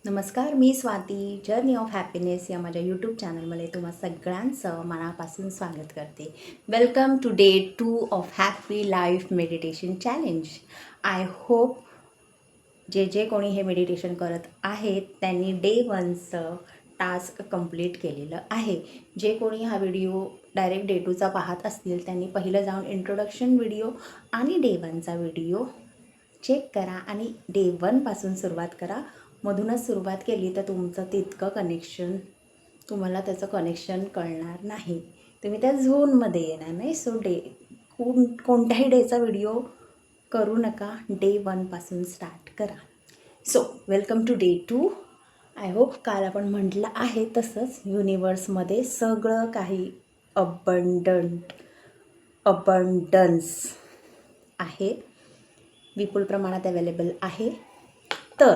नमस्कार, मी स्वाती. जर्नी ऑफ हॅपीनेस या माझ्या यूट्यूब चॅनलमध्ये तुम्हा सगळ्यांचं मनापासून स्वागत करते. Welcome to day 2 of happy life meditation challenge. I hope जे कोणी हे मेडिटेशन करत आहेत त्यांनी डे 1चं टास्क कंप्लीट केलेलं आहे. जे कोणी हा व्हिडिओ डायरेक्ट डे 2चा पाहत असतील त्यांनी पहिलं जाऊन इंट्रोडक्शन व्हिडिओ आणि डे 1चा व्हिडिओ चेक करा आणि डे 1पासून सुरुवात करा. मधूनच सुरुवात केली तर तुमचं तितकं कनेक्शन तुम्हाला त्याचं कनेक्शन कळणार नाही. तुम्ही त्या झोनमध्ये येणार नाही. सो कोणत्याही डेचा व्हिडिओ करू नका. डे 1पासून स्टार्ट करा. So welcome to day 2. I hope काल आपण म्हटलं आहे तसंच युनिवर्समध्ये सगळं काही अबंडन्स आहे, विपुल प्रमाणात अवेलेबल आहे. तर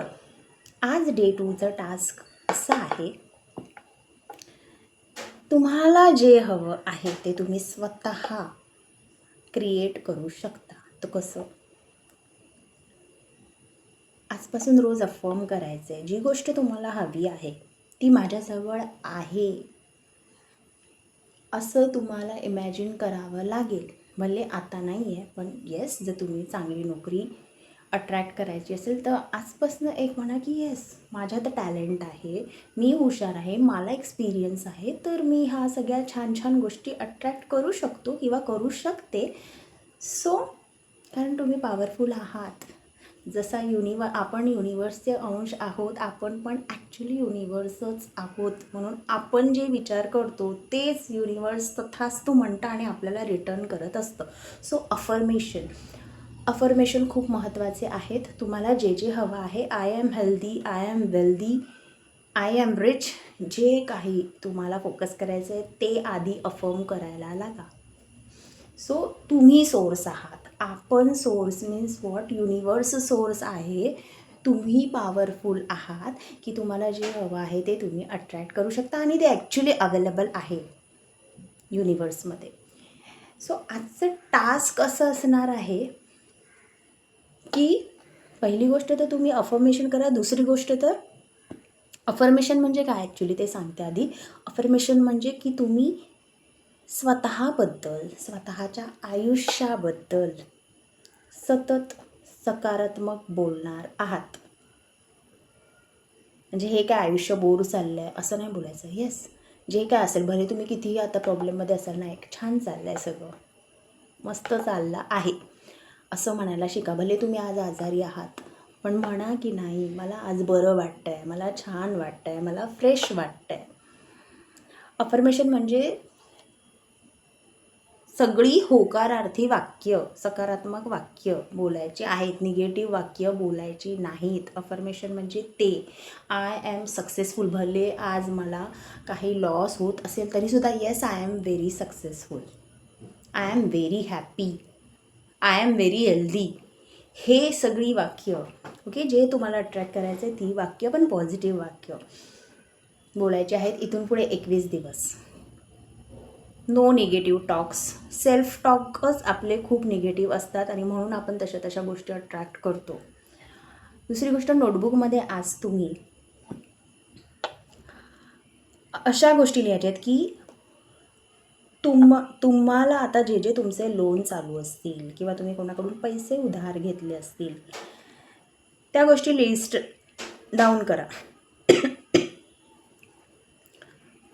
आज डे 2चं टास्क असं आहे, तुम्हाला जे हवं आहे ते तुम्ही स्वतः क्रिएट करू शकता. तर कसं? आजपासून रोज अफर्म करायचं आहे, जी गोष्ट तुम्हाला हवी आहे ती माझ्याजवळ आहे असं तुम्हाला इमॅजिन करावं लागेल. भले आता नाही आहे, पण येस, जर तुम्ही चांगली नोकरी अट्रॅक्ट करायची असेल तर आजपासून एक म्हणा की येस, माझ्यात टॅलेंट आहे, मी हुशार आहे, मला एक्सपिरियन्स आहे, तर मी ह्या सगळ्या छान छान गोष्टी अट्रॅक्ट करू शकतो किंवा करू शकते. सो कारण तुम्ही पॉवरफुल आहात. जसा आपण युनिवर्सचे अंश आहोत, आपण पण ॲक्च्युली युनिवर्सच आहोत. म्हणून आपण जे विचार करतो तेच युनिवर्स तथास्तु म्हणतं आणि आपल्याला रिटर्न करत असतं. सो अफर्मेशन खूप महत्त्वाचे आहेत. तुम्हाला जे जे हवं आहे, I am healthy, I am wealthy, I am rich, जे काही तुम्हाला फोकस करायचं आहे ते आधी अफर्म करायला लागा. सो तुम्ही सोर्स आहात. आपण source means what? Universe source आहे. तुम्ही पॉवरफुल आहात की तुम्हाला जे हवं आहे ते तुम्ही अट्रॅक्ट करू शकता आणि ते ॲक्च्युली अवेलेबल आहे युनिवर्समध्ये. सो आजचं टास्क असं असणार आहे की पहिली गोष्ट तर तुम्ही अफर्मेशन करा. दुसरी गोष्ट तर अफर्मेशन म्हणजे काय ॲक्च्युली ते सांगते आधी. अफर्मेशन म्हणजे की तुम्ही स्वतःबद्दल, स्वतःच्या आयुष्याबद्दल सतत सकारात्मक बोलणार आहात. म्हणजे हे काय आयुष्य बोर चाललं आहे असं नाही बोलायचं. येस, जे काय असेल, भले तुम्ही कितीही आता प्रॉब्लेममध्ये असाल, नाही छान चाललं आहे, सगळं मस्त चाललं आहे असं म्हणायला शिका. भले तुम्ही आज आजारी आहात पण म्हणा की नाही, मला आज बरं वाटतं आहे, मला छान वाटतं आहे, मला फ्रेश वाटतं आहे. अफर्मेशन म्हणजे सगळी होकारार्थी वाक्य, सकारात्मक वाक्य बोलायची आहेत, निगेटिव्ह वाक्य बोलायची नाहीत. अफर्मेशन म्हणजे ते आय एम सक्सेसफुल. भले आज मला काही लॉस होत असेल तरीसुद्धा yes, I am very successful, I am very happy, I am very healthy. हे सगळी वाक्य ओके, जे तुम्हाला अट्रॅक्ट करायचं आहे ती वाक्य, पण पॉझिटिव्ह वाक्य बोलायचे आहेत इथून पुढे 21 दिवस. No negative talks. सेल्फ टॉकच आपले खूप निगेटिव्ह असतात आणि म्हणून आपण तशा गोष्टी अट्रॅक्ट करतो. दुसरी गोष्ट, नोटबुकमध्ये आज तुम्ही अशा गोष्टी लिहायच्या आहेत की तुम्हाला आता जे जे तुमचे लोन चालू असतील किंवा तुम्ही कोणाकडून पैसे उधार घेतले असतील त्या गोष्टी लिस्ट डाऊन करा.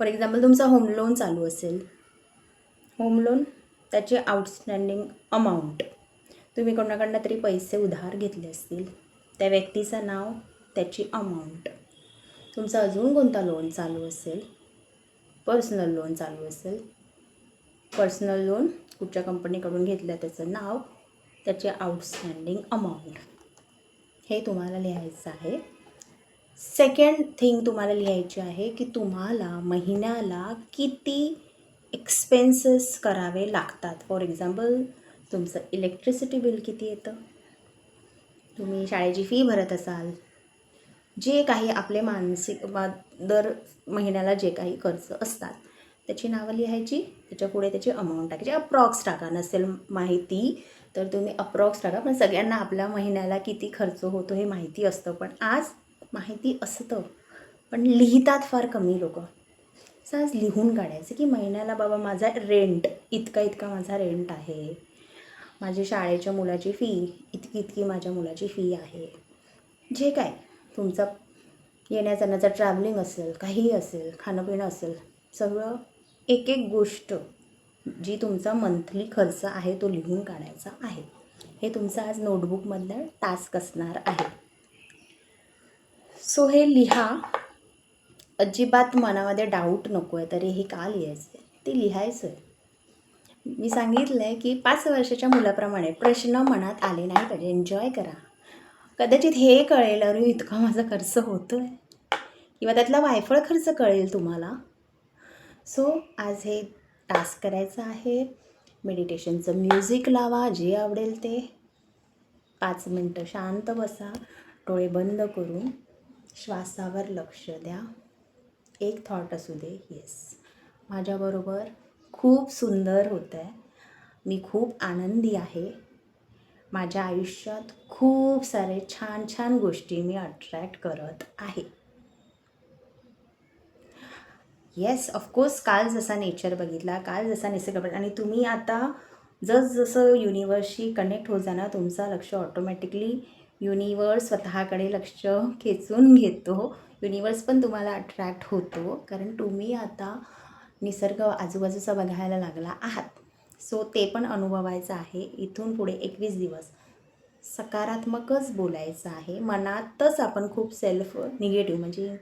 फॉर एक्झाम्पल, तुमचा होम लोन चालू असेल, होम लोन, त्याचे आउटस्टँडिंग अमाऊंट, तुम्ही कोणाकडनं तरी पैसे उधार घेतले असतील, त्या व्यक्तीचं नाव, त्याची अमाऊंट, तुमचा अजून कोणता लोन चालू असेल, पर्सनल लोन चालू असेल, पर्सनल लोन कुठच्या कंपनीकडून घेतलं त्याचं नाव, त्याचे आउटस्टँडिंग अमाऊंट, हे तुम्हाला लिहायचं आहे. सेकंड थिंग तुम्हाला लिहायची आहे की तुम्हाला महिन्याला किती एक्सपेन्सेस करावे लागतात. फॉर एक्झाम्पल, तुमचं इलेक्ट्रिसिटी बिल किती येतं, तुम्ही शाळेची फी भरत असाल, जे काही आपले मानसिक दर महिन्याला जे काही खर्च असतात त्याची नावं लिहायची, त्याच्या पुढे त्याची अमाऊंट टाकायची. अप्रॉक्स टाका, नसेल माहिती तर तुम्ही अप्रॉक्स टाका, पण सगळ्यांना आपल्या महिन्याला किती खर्च होतो हे माहिती असतं. पण आज माहिती असतं, पण लिहितात फार कमी लोक. सहज लिहून काढायचं की महिन्याला बाबा माझा रेंट इतका माझा रेंट आहे, माझी शाळेच्या मुलाची फी इतकी माझ्या मुलाची फी आहे, जे काय तुमचा येण्या जाण्याचा ट्रॅव्हलिंग असेल, काहीही असेल, खाणंपिणं असेल, सगळं एक एक गोष्ट जी तुमचा मंथली खर्च आहे तो लिहून काढायचा आहे. हे तुमचं आज नोटबुकमधलं टास्क असणार आहे. सो हे लिहा. अजिबात मनामध्ये डाऊट नको आहे तरी हे का लिहायचं आहे, ते लिहायचं आहे. मी सांगितलं आहे की 5 वर्षाच्या मुलाप्रमाणे प्रश्न मनात आले नाही पाहिजे, एन्जॉय करा. कदाचित हे कळेल, अरे इतका माझा खर्च होतो आहे, किंवा त्यातला वायफळ खर्च कळेल तुम्हाला. सो आज हे टास्क करायचं आहे. मेडिटेशनचं म्युझिक लावा, जे आवडेल ते. 5 मिनटं शांत बसा, डोळे बंद करून श्वासावर लक्ष द्या. एक थॉट असू दे, येस माझ्याबरोबर खूप सुंदर होतं आहे, मी खूप आनंदी आहे, माझ्या आयुष्यात खूप सारे छान छान गोष्टी मी अट्रॅक्ट करत आहे. येस, ऑफकोर्स काल जसा नेचर बघितला, काल जसा निसर्ग बघितला, आणि तुम्ही आता जसं युनिवर्सशी कनेक्ट होत जाणार, तुमचा लक्ष ऑटोमॅटिकली युनिवर्स स्वतःकडे लक्ष खेचून घेतो. युनिवर्स पण तुम्हाला अट्रॅक्ट होतो, कारण तुम्ही आता निसर्ग आजूबाजूचा बघायला लागला आहात. सो ते पण अनुभवायचं आहे. इथून पुढे 21 दिवस सकारात्मकच बोलायचं आहे. मनातच आपण खूप सेल्फ निगेटिव्ह, म्हणजे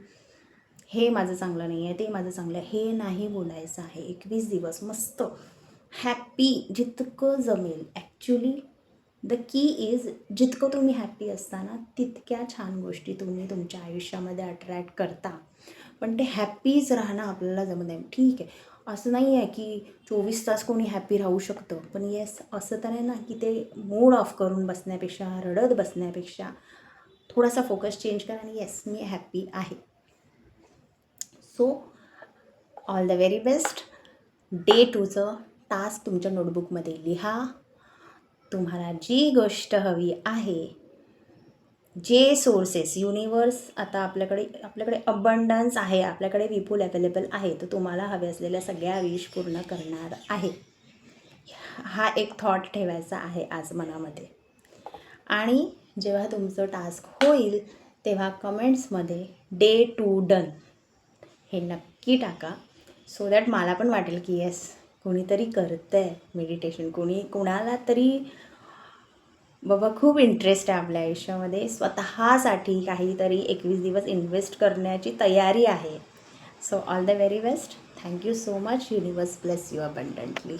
हे माझं चांगलं नाही आहे, ते माझं चांगलं आहे, हे नाही बोलायचं आहे. 21 दिवस मस्त हॅप्पी जितकं जमेल. ॲक्च्युली द की इज, जितकं तुम्ही हॅप्पी असताना तितक्या छान गोष्टी तुम्ही तुमच्या आयुष्यामध्ये अट्रॅक्ट करता. पण ते हॅप्पीच राहणं आपल्याला जमत नाही. ठीक आहे, असं नाही आहे की 24 तास कोणी हॅप्पी राहू शकतं, पण येस असं तर आहे ना की ते मूड ऑफ करून बसण्यापेक्षा, रडत बसण्यापेक्षा थोडासा फोकस चेंज करा आणि येस मी हॅप्पी आहे. So all the very best. Day 2चं टास्क तुमच्या नोटबुकमध्ये लिहा. तुम्हाला जी गोष्ट हवी आहे, जे सोर्सेस युनिवर्स, आता आपल्याकडे अबंडन्स आहे, आपल्याकडे विपुल अवेलेबल आहे, तर तुम्हाला हवे असलेल्या सगळ्या विश पूर्ण करणार आहे. हा एक थॉट ठेवायचा आहे आज मनामध्ये. आणि जेव्हा तुमचं टास्क होईल तेव्हा कमेंट्समध्ये डे 2 डन हे नक्की टाका, सो दॅट मला पण वाटेल की येस कोणीतरी करतं आहे मेडिटेशन, कुणाला तरी बाबा खूप इंटरेस्ट आहे आपल्या आयुष्यामध्ये, स्वतःसाठी काहीतरी 21 दिवस इन्व्हेस्ट करण्याची तयारी आहे. So all the very best. Thank you so much. Universe bless you अबंडंटली.